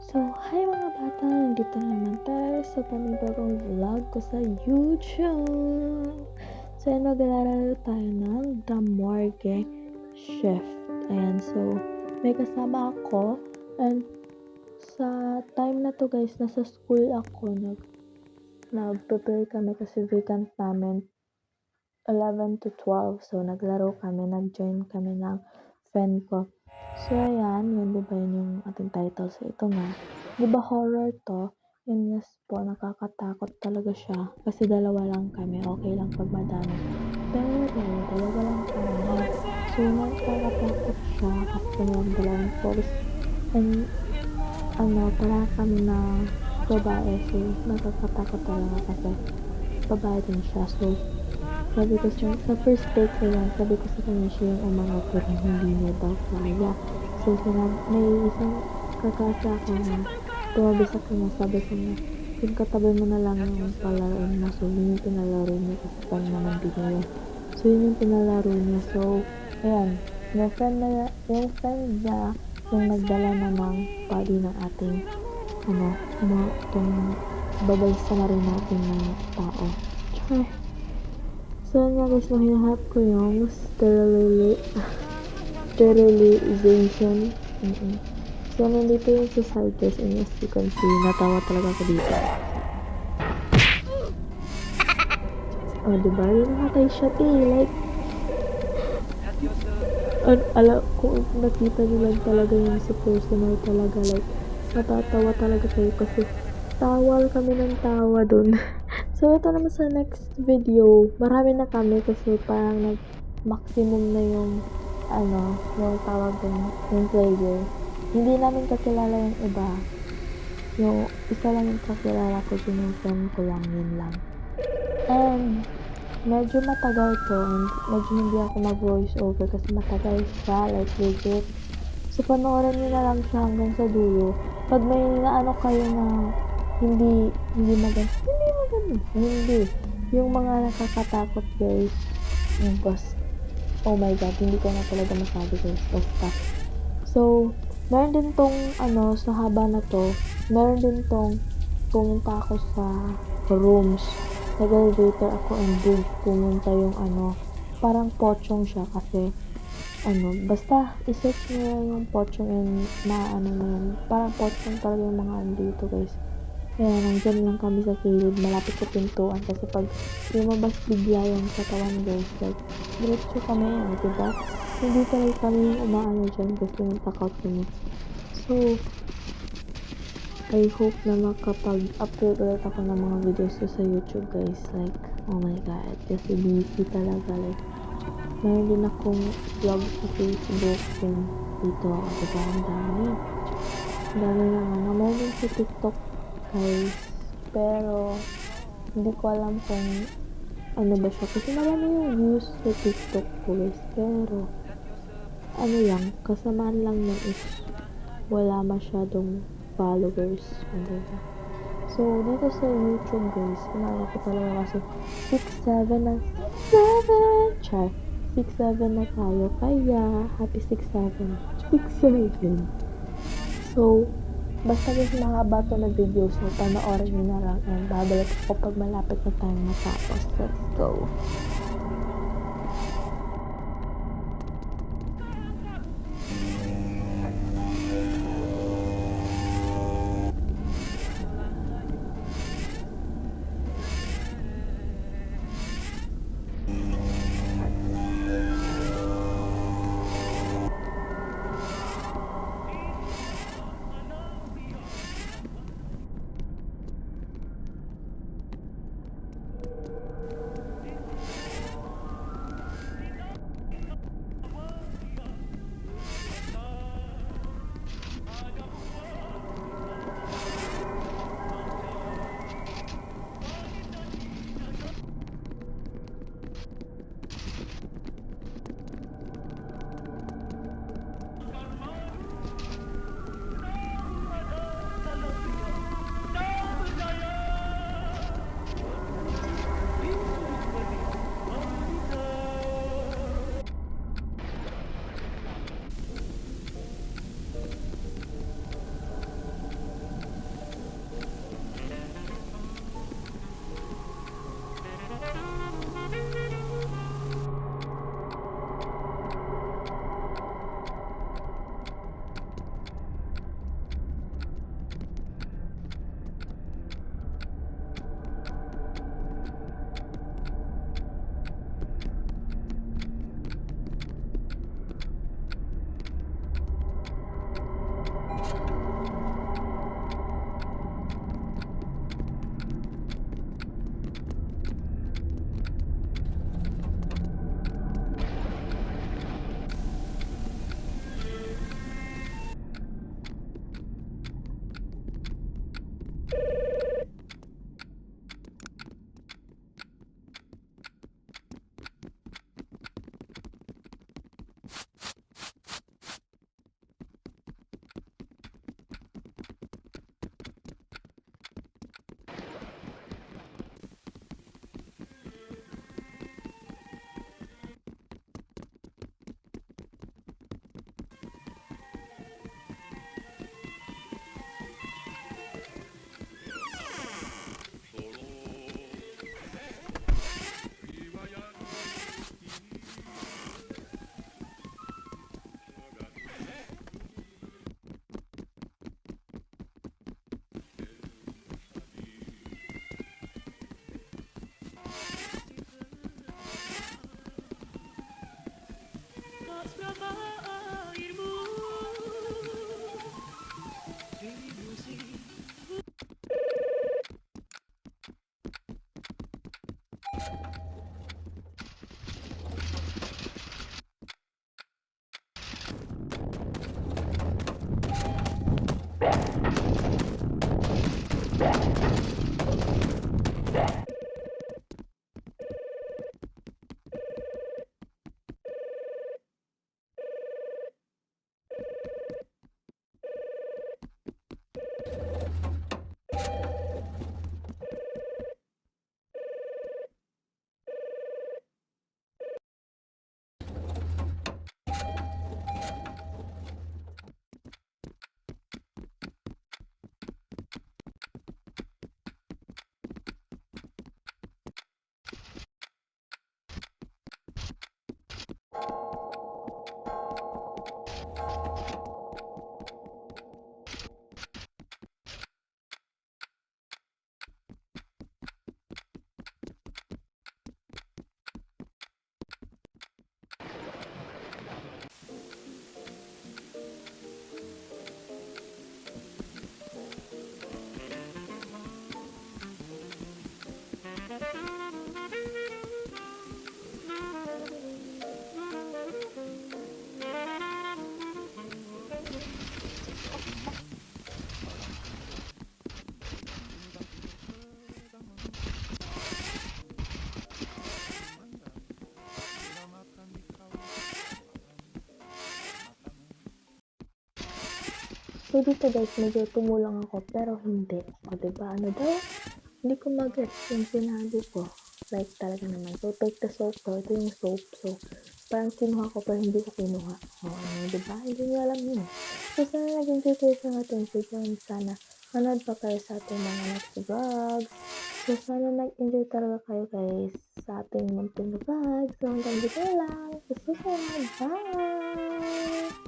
So, hi mga bata! Nandito naman tayo sa panibagong vlog ko sa YouTube. So, ayan, maglalaro tayo ng The Morgue Shift. Ayan, so, may kasama ako. And sa time na to guys, nasa school ako. Nag-prepare kami kasi vacant namin 11 to 12. So, naglaro kami. Nag-join kami ng friend ko. So, ayan. Yun, diba yun yung ating title. So, ito nga. Diba horror to? Yun, yes po. Nakakatakot talaga siya. Kasi dalawa lang kami. Okay lang pag madami. Pero, dalawa lang kami. So, nakakatakot siya. Kasi kami ang dalawang folks. And, para kami na babae. So, nakakatakot talaga kasi babae din siya. So, sabi ko sa first take ko yan, sabi ko sa kanya siya yung umangat pero hindi niya daw kaya. So, may isang kakasa ako na tumabi sa kanya, sabi ko niya, yung katabi mo na lang yung palaroin mo. So, yun yung pinalaro niya kasi parang naman din niya yun. So, yun yung pinalaro niya. So, ayan, yung friend niya, yung nagdala na ng body ng ating, itong babalsa na rin natin ng tao. Char. So, nga guys, hinahanap ko yung sterilization. So, nandito yung sa side guys, and as you can see, natawa talaga ako dito. Diba? Nakatay siya, like, alam ko, nakita nyo lang talaga yung sa personal talaga, like, natatawa talaga kayo kasi tawal kami ng tawa dun. So, ito naman sa next video, marami na kami kasi parang nag-maximum na yung tawag dun, yung player. Hindi namin kakilala yung iba. Yung isa lang yung kakilala ko dun, yung friend ko lang, yun lang. And, medyo matagal to, and medyo hindi ako mag-voice over kasi matagal siya, like legit. So, panoorin nyo na lang siya hanggang sa dulo. Pag may naano kayo na hindi maganda. Yung mga nakakatakot guys. Oh my god, hindi ko na talaga masabi guys. Basta. So, meron din tong sa haba na to, meron din tong pumunta ako sa rooms. Nag-elevator ako and boom, pumunta yung parang pochong siya kasi basta isearch nyo lang yung pochong and na yun. Parang pochong talaga yung mga dito guys. Kaya nandyan lang kami sa kilid, malapit sa pintuan kasi pag lumabas bigla yung katawan guys, like, diretso kami, diba? Hindi talaga kami umaano dyan kasi natakot kami. So, I hope na makapag-upload ulit ako ng mga videos sa YouTube guys, like, oh my god, kasi busy talaga, like, meron din akong vlog sa Facebook din dito, diba? Ang dami na meron din sa TikTok guys, pero hindi ko alam kung ano ba siya kasi marami yung views sa TikTok ko guys, pero kasamaan lang yun is wala masyadong followers, diba? So, dito sa YouTube guys, inaano ko talaga kasi 6'7 na 6'7 na tayo, kaya happy 6'7 So, basta guys, mahaba to na video, so panoorin nyo na lang and babalik ako pag malapit na tayong matapos. Let's go! So, dito guys, medyo tumulong ako pero hindi. O, 'di ba ano daw? Hindi ko ma-gets yung sinabi ko. Like talaga naman. So, take the soap daw. Ito yung soap. So, parang kinuha ko pero hindi ko kinuha. O, ano, 'di ba? Hindi niyo alam yun. So, sana nag-enjoy kayo sa ating video. Sana manood pa kayo sa ating mga next vlogs. So, sana nag-enjoy talaga kayo guys sa ating munting vlog. So, hanggang dito na lang. Sa susunod. Bye!